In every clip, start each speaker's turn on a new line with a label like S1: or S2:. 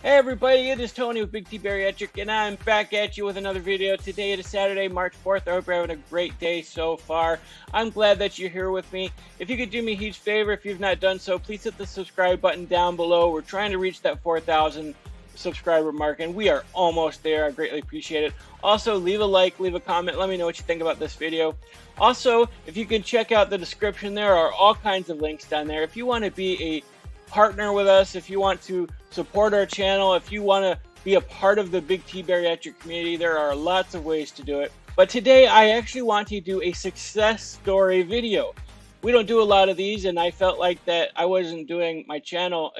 S1: Hey everybody, it is Tony with Big T Bariatric, and I'm back at you with another video. Today it is Saturday, March 4th. I hope you're having a great day so far. I'm glad that you're here with me. If you could do me a huge favor, if you've not done so, please hit the subscribe button down below. We're trying to reach that 4,000 subscriber mark, and we are almost there. I greatly appreciate it. Also, leave a like, leave a comment, let me know what you think about this video. Also, if you can check out the description, there are all kinds of links down there. If you want to be a partner with us, if you want to support our channel, if you want to be a part of the Big T Bariatric community, there are lots of ways to do it. But today I actually want to do a success story video. We don't do a lot of these, and I felt like that I wasn't doing my channel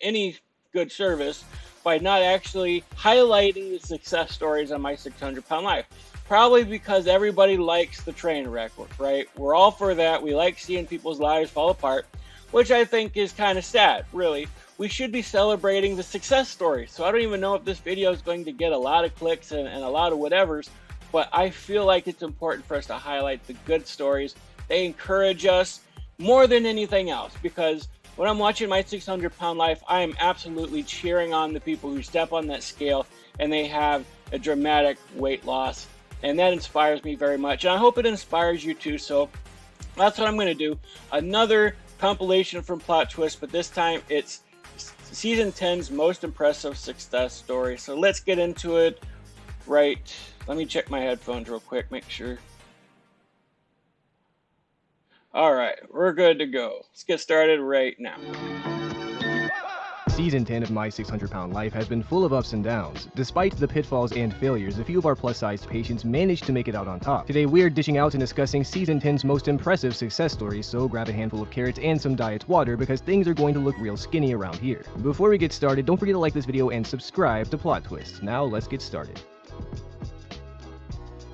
S1: any good service by not actually highlighting the success stories on my 600-pound life. Probably because everybody likes the train wreck, right? We're all for that. We like seeing people's lives fall apart, which I think is kind of sad, really. We should be celebrating the success stories. So I don't even know if this video is going to get a lot of clicks and a lot of whatevers, but I feel like it's important for us to highlight the good stories. They encourage us more than anything else, because when I'm watching my 600-pound life, I am absolutely cheering on the people who step on that scale and they have a dramatic weight loss. And that inspires me very much. And I hope it inspires you too. So that's what I'm going to do. Another compilation from Plot Twist, but this time it's Season 10's most impressive success story. So let's get into it. Right. Let me check my headphones real quick, make sure. All right, we're good to go. Let's get started right now.
S2: Season 10 of My 600-Pound Life has been full of ups and downs. Despite the pitfalls and failures, a few of our plus-sized patients managed to make it out on top. Today we're dishing out and discussing Season 10's most impressive success stories, so grab a handful of carrots and some diet water because things are going to look real skinny around here. Before we get started, don't forget to like this video and subscribe to Plot Twist. Now let's get started.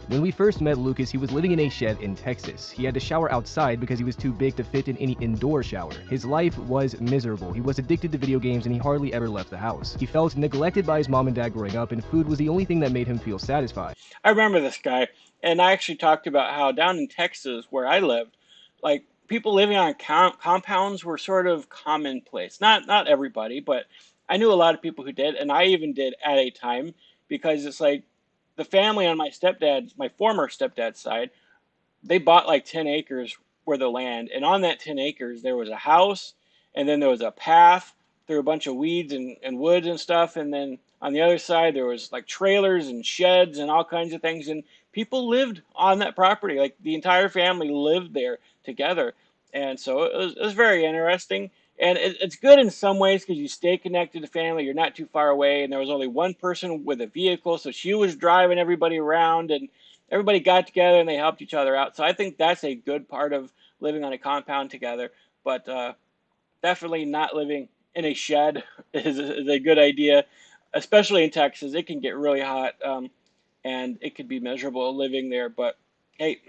S2: When we first met Lucas, he was living in a shed in Texas. He had to shower outside because he was too big to fit in any indoor shower. His life was miserable. He was addicted to video games and he hardly ever left the house. He felt neglected by his mom and dad growing up, and food was the only thing that made him feel satisfied.
S1: I remember this guy, and I actually talked about how down in Texas, where I lived, like people living on compounds were sort of commonplace. Not everybody, but I knew a lot of people who did, and I even did at a time, because it's like, the family on my former stepdad's side, they bought like 10 acres worth of land. And on that 10 acres, there was a house, and then there was a path through a bunch of weeds and woods and stuff. And then on the other side, there was like trailers and sheds and all kinds of things. And people lived on that property. Like the entire family lived there together. And so it was very interesting. And it's good in some ways because you stay connected to family. You're not too far away. And there was only one person with a vehicle, so she was driving everybody around, and everybody got together and they helped each other out. So I think that's a good part of living on a compound together. But definitely not living in a shed is a good idea, especially in Texas. It can get really hot, and it could be miserable living there. But hey.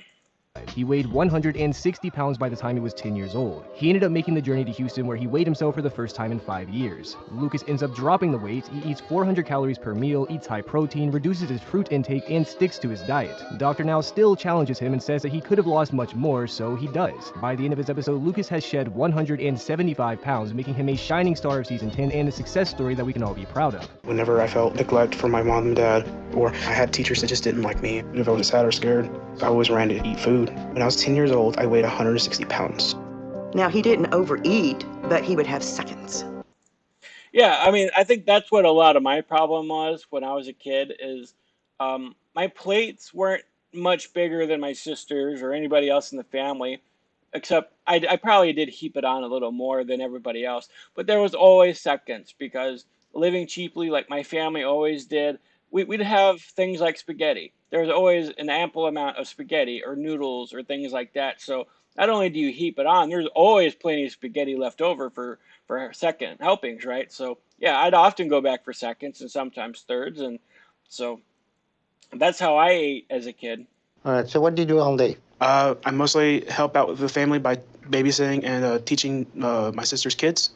S2: He weighed 160 pounds by the time he was 10 years old. He ended up making the journey to Houston, where he weighed himself for the first time in 5 years. Lucas ends up dropping the weight. He eats 400 calories per meal, eats high protein, reduces his fruit intake, and sticks to his diet. Dr. Now still challenges him and says that he could have lost much more, so he does. By the end of his episode, Lucas has shed 175 pounds, making him a shining star of Season 10 and a success story that we can all be proud of.
S3: Whenever I felt neglect from my mom and dad, or I had teachers that just didn't like me, if I was sad or scared, I always ran to eat food. When I was 10 years old, I weighed 160 pounds.
S4: Now, he didn't overeat, but he would have seconds.
S1: Yeah, I mean, I think that's what a lot of my problem was when I was a kid is my plates weren't much bigger than my sisters or anybody else in the family, except I probably did heap it on a little more than everybody else. But there was always seconds, because living cheaply like my family always did, we'd have things like spaghetti. There was always an ample amount of spaghetti or noodles or things like that. So not only do you heap it on, there's always plenty of spaghetti left over for second helpings, right? So yeah, I'd often go back for seconds and sometimes thirds. And so that's how I ate as a kid.
S5: All right, so what do you do all day?
S3: I mostly help out with the family by babysitting and teaching my sister's kids.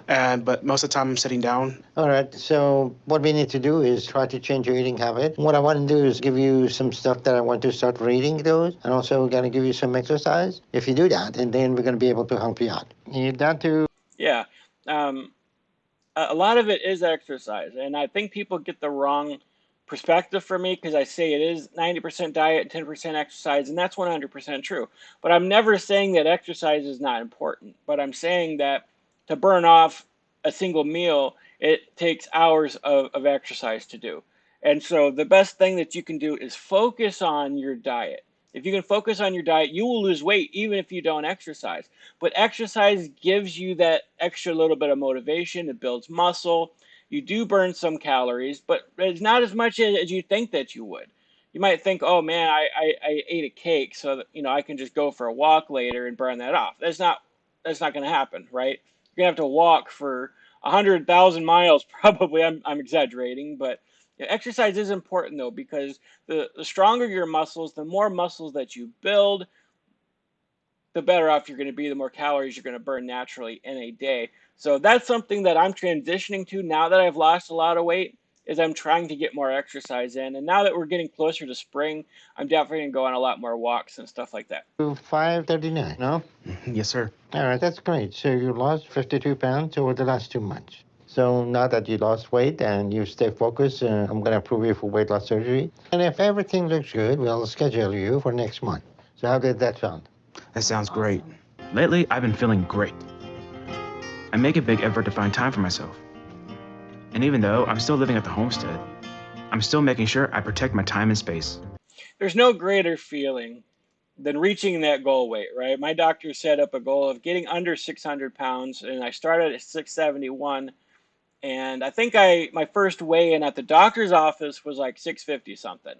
S3: But most of the time I'm sitting down.
S5: All right, so what we need to do is try to change your eating habit. What I want to do is give you some stuff that I want to start reading those, and also we're going to give you some exercise. If you do that, and then we're going to be able to help you out. You down to...
S1: Yeah. a lot of it is exercise, and I think people get the wrong perspective from me because I say it is 90% diet, 10% exercise, and that's 100% true. But I'm never saying that exercise is not important, but I'm saying that to burn off a single meal, it takes hours of exercise to do. And so the best thing that you can do is focus on your diet. If you can focus on your diet, you will lose weight even if you don't exercise. But exercise gives you that extra little bit of motivation. It builds muscle. You do burn some calories, but it's not as much as you think that you would. You might think, oh man, I ate a cake, so that, I can just go for a walk later and burn that off. That's not going to happen, right? You're going to have to walk for 100,000 miles, probably. I'm exaggerating, but exercise is important though, because the stronger your muscles, the more muscles that you build, the better off you're going to be, the more calories you're going to burn naturally in a day. So that's something that I'm transitioning to now that I've lost a lot of weight, is I'm trying to get more exercise in. And now that we're getting closer to spring, I'm definitely going to go on a lot more walks and stuff like that.
S5: 539, no?
S3: Yes, sir.
S5: All right, that's great. So you lost 52 pounds over the last 2 months. So now that you lost weight and you stay focused, I'm going to approve you for weight loss surgery. And if everything looks good, we'll schedule you for next month. So how did that sound?
S3: That sounds great.
S6: Lately, I've been feeling great. I make a big effort to find time for myself. And even though I'm still living at the homestead, I'm still making sure I protect my time and space.
S1: There's no greater feeling than reaching that goal weight, right? My doctor set up a goal of getting under 600 pounds, and I started at 671. And I think my first weigh-in at the doctor's office was like 650 something.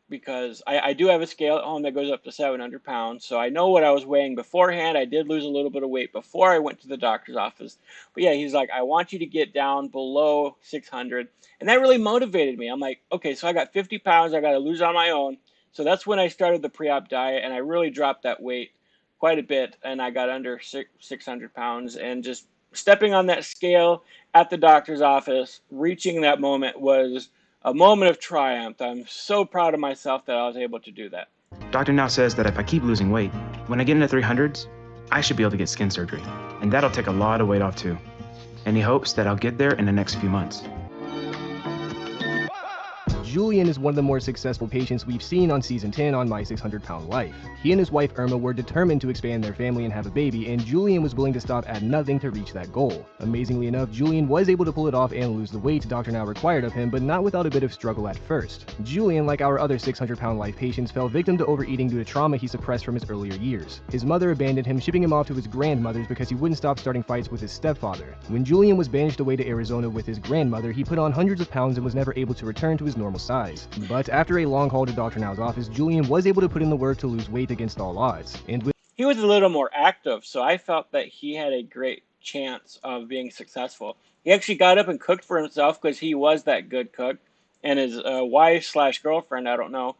S1: Because I do have a scale at home that goes up to 700 pounds. So I know what I was weighing beforehand. I did lose a little bit of weight before I went to the doctor's office. But yeah, he's like, I want you to get down below 600. And that really motivated me. I'm like, okay, so I got 50 pounds I got to lose on my own. So that's when I started the pre-op diet, and I really dropped that weight quite a bit. And I got under 600 pounds, and just stepping on that scale at the doctor's office, reaching that moment was a moment of triumph. I'm so proud of myself that I was able to do that.
S6: Doctor now says that if I keep losing weight, when I get into 300s, I should be able to get skin surgery. And that'll take a lot of weight off too. And he hopes that I'll get there in the next few months.
S2: Julian is one of the more successful patients we've seen on Season 10 on My 600 Pound Life. He and his wife Irma were determined to expand their family and have a baby, and Julian was willing to stop at nothing to reach that goal. Amazingly enough, Julian was able to pull it off and lose the weight Dr. Now required of him, but not without a bit of struggle at first. Julian, like our other 600 Pound Life patients, fell victim to overeating due to trauma he suppressed from his earlier years. His mother abandoned him, shipping him off to his grandmother's because he wouldn't stop starting fights with his stepfather. When Julian was banished away to Arizona with his grandmother, he put on hundreds of pounds and was never able to return to his normal size. But after a long haul to Dr. Now's office, Julian was able to put in the work to lose weight against all odds. And
S1: he was a little more active, so I felt that he had a great chance of being successful. He actually got up and cooked for himself because he was that good cook, and his wife/girlfriend, I don't know,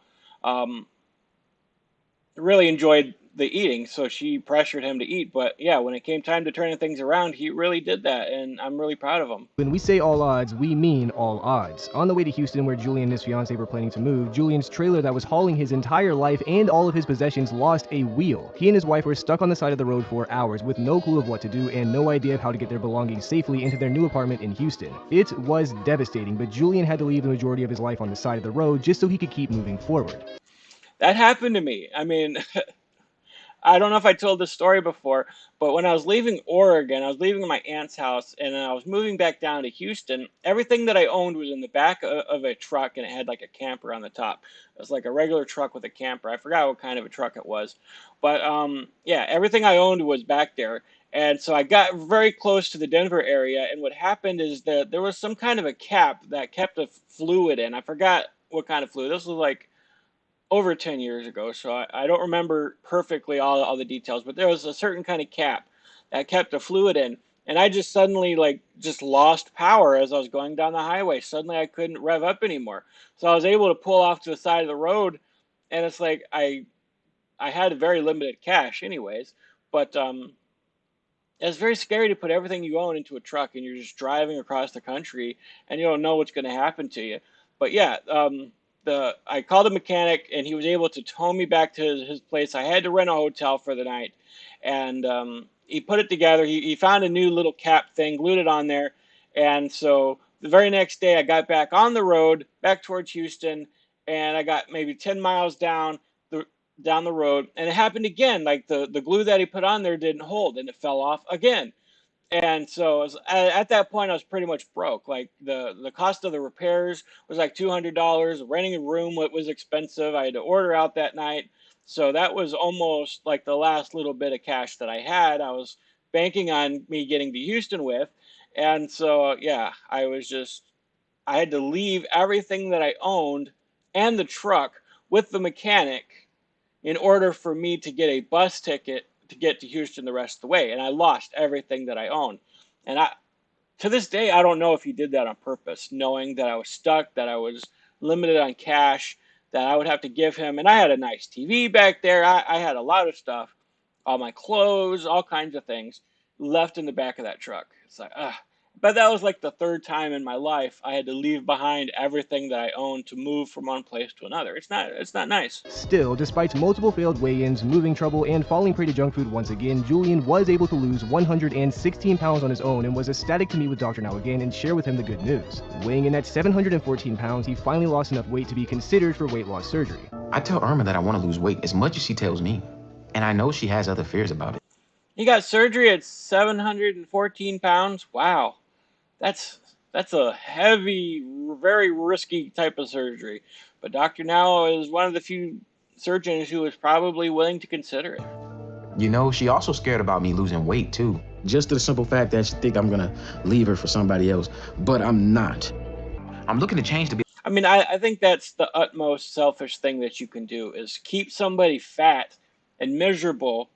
S1: really enjoyed the eating, so she pressured him to eat. But yeah, when it came time to turning things around, he really did that, and I'm really proud of him.
S2: When we say all odds, we mean all odds. On the way to Houston, where Julian and his fiancée were planning to move, Julian's trailer that was hauling his entire life and all of his possessions lost a wheel. He and his wife were stuck on the side of the road for hours with no clue of what to do and no idea of how to get their belongings safely into their new apartment in Houston. It was devastating, but Julian had to leave the majority of his life on the side of the road just so he could keep moving forward.
S1: That happened to me. I mean, I don't know if I told this story before, but when I was leaving Oregon, I was leaving my aunt's house, and I was moving back down to Houston. Everything that I owned was in the back of a truck, and it had like a camper on the top. It was like a regular truck with a camper. I forgot what kind of a truck it was. But yeah, everything I owned was back there. And so I got very close to the Denver area, and what happened is that there was some kind of a cap that kept a fluid in. I forgot what kind of fluid. This was like over 10 years ago, so I don't remember perfectly all the details, but there was a certain kind of cap that kept the fluid in, and I just suddenly just lost power as I was going down the highway. Suddenly I couldn't rev up anymore, so I was able to pull off to the side of the road, and it's like I had very limited cash anyways, but it's very scary to put everything you own into a truck and you're just driving across the country and you don't know what's going to happen to you. But yeah, I called a mechanic, and he was able to tow me back to his place. I had to rent a hotel for the night, and he put it together. He found a new little cap thing, glued it on there, And so the very next day, I got back on the road, back towards Houston, and I got maybe 10 miles down the road, and it happened again. Like the glue that he put on there didn't hold, and it fell off again. And so at that point, I was pretty much broke. Like the cost of the repairs was like $200. Renting a room was expensive. I had to order out that night. So that was almost like the last little bit of cash that I had. I was banking on me getting to Houston with. And so, yeah, I had to leave everything that I owned and the truck with the mechanic in order for me to get a bus ticket to get to Houston the rest of the way. And I lost everything that I owned. And to this day, I don't know if he did that on purpose, knowing that I was stuck, that I was limited on cash, that I would have to give him. And I had a nice TV back there. I had a lot of stuff, all my clothes, all kinds of things left in the back of that truck. It's like, ugh. But that was like the third time in my life I had to leave behind everything that I owned to move from one place to another. It's not nice.
S2: Still, despite multiple failed weigh-ins, moving trouble, and falling prey to junk food once again, Julian was able to lose 116 pounds on his own and was ecstatic to meet with Dr. Now again and share with him the good news. Weighing in at 714 pounds, he finally lost enough weight to be considered for weight loss surgery.
S7: I tell Irma that I want to lose weight as much as she tells me, and I know she has other fears about it.
S1: He got surgery at 714 pounds. Wow. That's a heavy, very risky type of surgery. But Dr. Now is one of the few surgeons who is probably willing to consider it.
S7: You know, she also scared about me losing weight too.
S8: Just to the simple fact that she think I'm gonna leave her for somebody else, but I'm not.
S7: I'm looking to change to be.
S1: I mean, I think that's the utmost selfish thing that you can do is keep somebody fat and miserable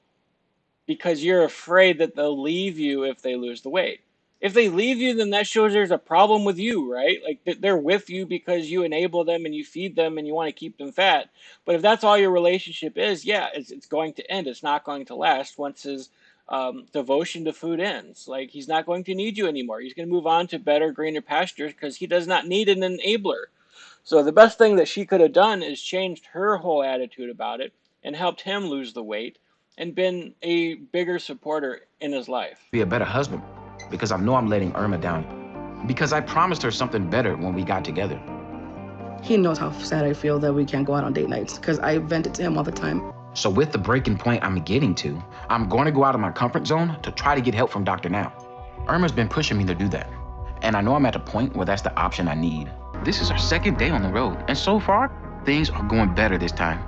S1: because you're afraid that they'll leave you if they lose the weight. If they leave you, then that shows there's a problem with you, right? Like they're with you because you enable them and you feed them and you want to keep them fat. But if that's all your relationship is, yeah, it's going to end. It's not going to last once his devotion to food ends. Like he's not going to need you anymore. He's going to move on to better, greener pastures because he does not need an enabler. So the best thing that she could have done is changed her whole attitude about it and helped him lose the weight and been a bigger supporter in his life.
S7: Be a better husband because I know I'm letting Irma down. Because I promised her something better when we got together.
S9: He knows how sad I feel that we can't go out on date nights because I vent it to him all the time.
S7: So with the breaking point I'm getting to, I'm going to go out of my comfort zone to try to get help from Dr. Now. Irma's been pushing me to do that. And I know I'm at a point where that's the option I need. This is our second day on the road, and so far, things are going better this time.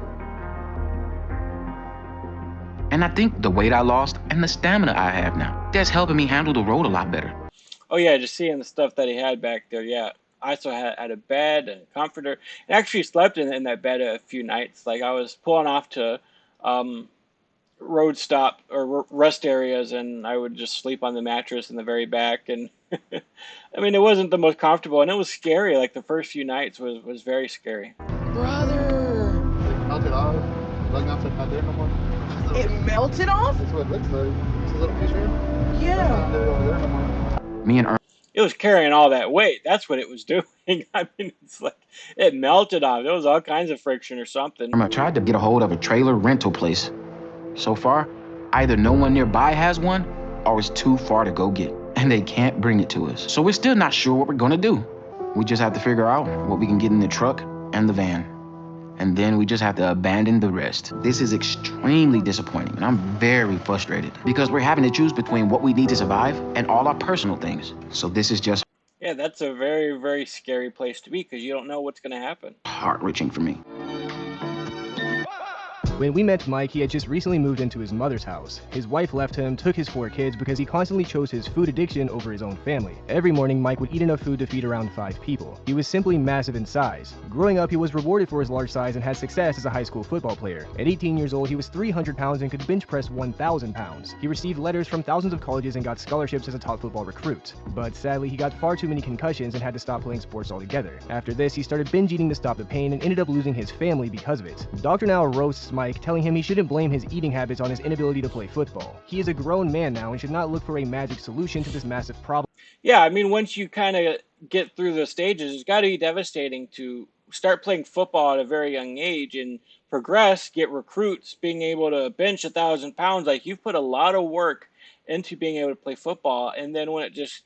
S7: And I think the weight I lost and the stamina I have now, that's helping me handle the road a lot better.
S1: Oh yeah, just seeing the stuff that he had back there, yeah. I also had a bed and a comforter, and actually slept in that bed a few nights. Like I was pulling off to road stop or rest areas, and I would just sleep on the mattress in the very back. And I mean, it wasn't the most comfortable, and it was scary. Like the first few nights was very scary.
S9: Brother!
S10: It melted off. Long enough it's not there no more.
S9: It melted off?
S10: That's what it looks like. It's a little piece here.
S9: Yeah.
S10: Not there over there no more.
S7: Me and Irma.
S1: It was carrying all that weight. That's what it was doing. I mean, it's like it melted off. There was all kinds of friction or something.
S7: Irma tried to get a hold of a trailer rental place. So far, either no one nearby has one, or it's too far to go get, and they can't bring it to us. So we're still not sure what we're gonna do. We just have to figure out what we can get in the truck and the van. And then we just have to abandon the rest. This is extremely disappointing, and I'm very frustrated because we're having to choose between what we need to survive and all our personal things. So this is just...
S1: Yeah, that's a very, very scary place to be because you don't know what's going to happen.
S7: heart-wrenching for me.
S2: When we met Mike, he had just recently moved into his mother's house. His wife left him, took his 4 kids because he constantly chose his food addiction over his own family. Every morning, Mike would eat enough food to feed around 5 people. He was simply massive in size. Growing up, he was rewarded for his large size and had success as a high school football player. At 18 years old, he was 300 pounds and could bench press 1,000 pounds. He received letters from thousands of colleges and got scholarships as a top football recruit. But sadly, he got far too many concussions and had to stop playing sports altogether. After this, he started binge eating to stop the pain and ended up losing his family because of it. Dr. Now roasts Mike, telling him he shouldn't blame his eating habits on his inability to play football. He is a grown man now and should not look for a magic solution to this massive problem.
S1: Yeah, I mean, once you kind of get through the stages, it's got to be devastating to start playing football at a very young age and progress, get recruits, being able to bench 1,000 pounds. Like, you've put a lot of work into being able to play football, and then when it just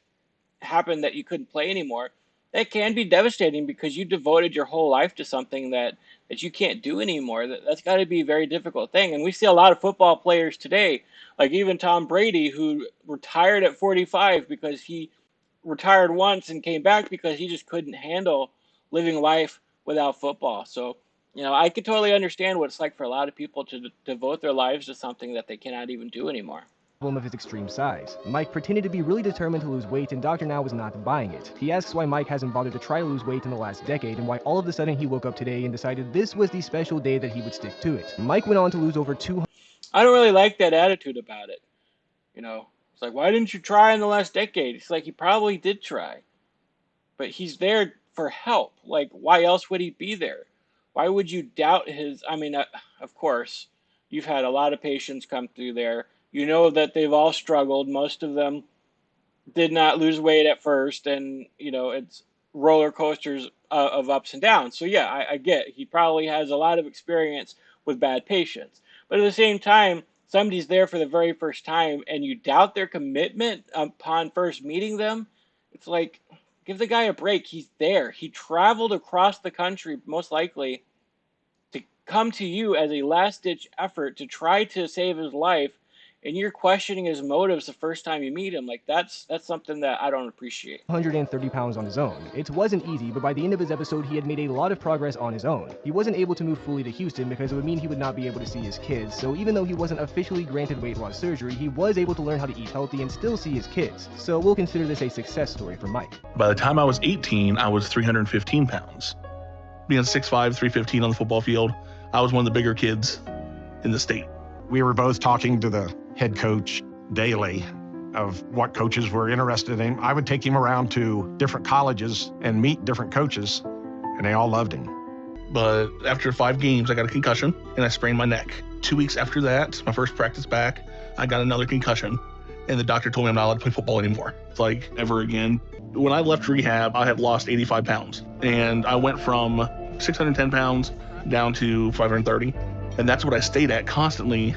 S1: happened that you couldn't play anymore, that can be devastating because you devoted your whole life to something that you can't do anymore. That's got to be a very difficult thing. And we see a lot of football players today, like even Tom Brady, who retired at 45 because he retired once and came back because he just couldn't handle living life without football. So, I could totally understand what it's like for a lot of people to devote their lives to something that they cannot even do anymore.
S2: Of his extreme size. Mike pretended to be really determined to lose weight, and Dr. Now was not buying it. He asks why Mike hasn't bothered to try to lose weight in the last decade, and why all of a sudden he woke up today and decided this was the special day that he would stick to it. Mike went on to lose over 200.
S1: I don't really like that attitude about it. It's like, why didn't you try in the last decade? It's like, he probably did try, but he's there for help. Like, why else would he be there? Why would you doubt his? I mean, of course, you've had a lot of patients come through there. You know that they've all struggled. Most of them did not lose weight at first, and it's roller coasters of ups and downs. So yeah, I get he probably has a lot of experience with bad patients, but at the same time, somebody's there for the very first time, and you doubt their commitment upon first meeting them. It's like, give the guy a break. He's there. He traveled across the country, most likely, to come to you as a last-ditch effort to try to save his life, and you're questioning his motives the first time you meet him. Like, that's something that I don't appreciate.
S2: 130 pounds on his own. It wasn't easy, but by the end of his episode, he had made a lot of progress on his own. He wasn't able to move fully to Houston because it would mean he would not be able to see his kids, so even though he wasn't officially granted weight loss surgery, he was able to learn how to eat healthy and still see his kids. So we'll consider this a success story for Mike.
S11: By the time I was 18, I was 315 pounds. Being 6'5", 315 on the football field, I was one of the bigger kids in the state.
S12: We were both talking to the head coach daily of what coaches were interested in. I would take him around to different colleges and meet different coaches, and they all loved him.
S11: But after 5 games, I got a concussion and I sprained my neck. 2 weeks after that, my first practice back, I got another concussion, and the doctor told me I'm not allowed to play football anymore. It's like, ever again. When I left rehab, I had lost 85 pounds, and I went from 610 pounds down to 530, and that's what I stayed at constantly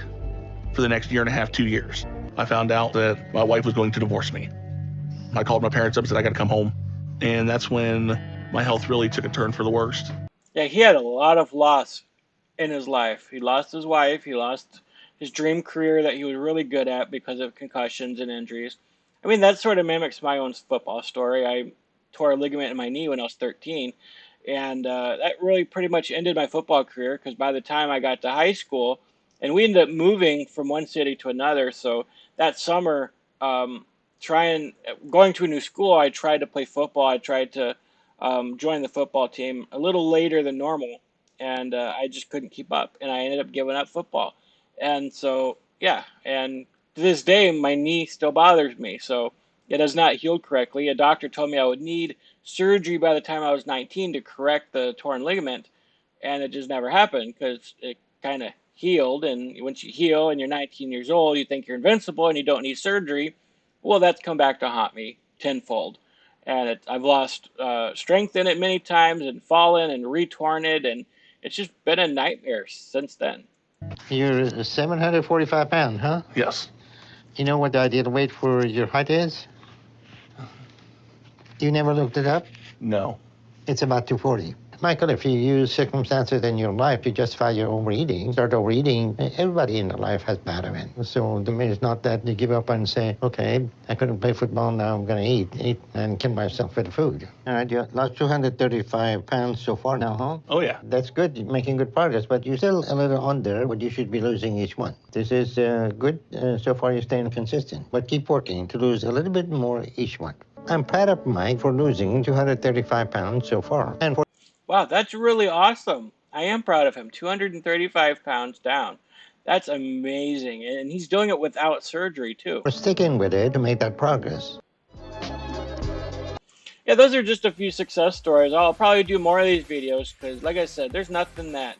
S11: for the next year and a half, 2 years. I found out that my wife was going to divorce me. I called my parents up and said, I got to come home. And that's when my health really took a turn for the worst.
S1: Yeah, he had a lot of loss in his life. He lost his wife. He lost his dream career that he was really good at because of concussions and injuries. I mean, that sort of mimics my own football story. I tore a ligament in my knee when I was 13. And that really pretty much ended my football career because by the time I got to high school, and we ended up moving from one city to another. So that summer, going to a new school, I tried to play football. I tried to join the football team a little later than normal, and I just couldn't keep up, and I ended up giving up football. And so, yeah, and to this day, my knee still bothers me. So it has not healed correctly. A doctor told me I would need surgery by the time I was 19 to correct the torn ligament, and it just never happened because it kind of healed. And once you heal and you're 19 years old, you think you're invincible and you don't need surgery. Well, that's come back to haunt me tenfold. And I've lost strength in it many times and fallen and retorn it. And it's just been a nightmare since then.
S5: You're 745 pounds, huh?
S11: Yes.
S5: You know what the ideal weight for your height is? You never looked it up?
S11: No.
S5: It's about 240. Michael, if you use circumstances in your life to justify your overeating, start overeating, everybody in their life has bad events. So the minute it's not that you give up and say, okay, I couldn't play football, now I'm going to eat and kill myself with food. All right, you lost 235 pounds so far now, huh?
S11: Oh, yeah.
S5: That's good. You're making good progress, but you're still a little under what you should be losing each one. This is good. So far, you're staying consistent. But keep working to lose a little bit more each one. I'm proud of Mike for losing 235 pounds so far. And for
S1: Wow, that's really awesome. I am proud of him. 235 pounds down. That's amazing. And he's doing it without surgery, too.
S5: We're sticking with it to make that progress.
S1: Yeah, those are just a few success stories. I'll probably do more of these videos because, like I said, there's nothing that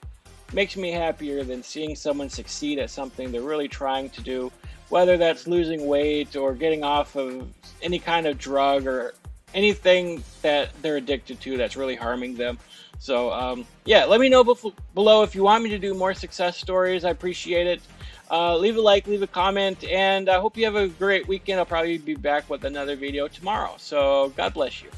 S1: makes me happier than seeing someone succeed at something they're really trying to do, whether that's losing weight or getting off of any kind of drug or anything that they're addicted to that's really harming them. So yeah, let me know below if you want me to do more success stories. I appreciate it. Leave a like, leave a comment, and I hope you have a great weekend. I'll probably be back with another video tomorrow. So God bless you.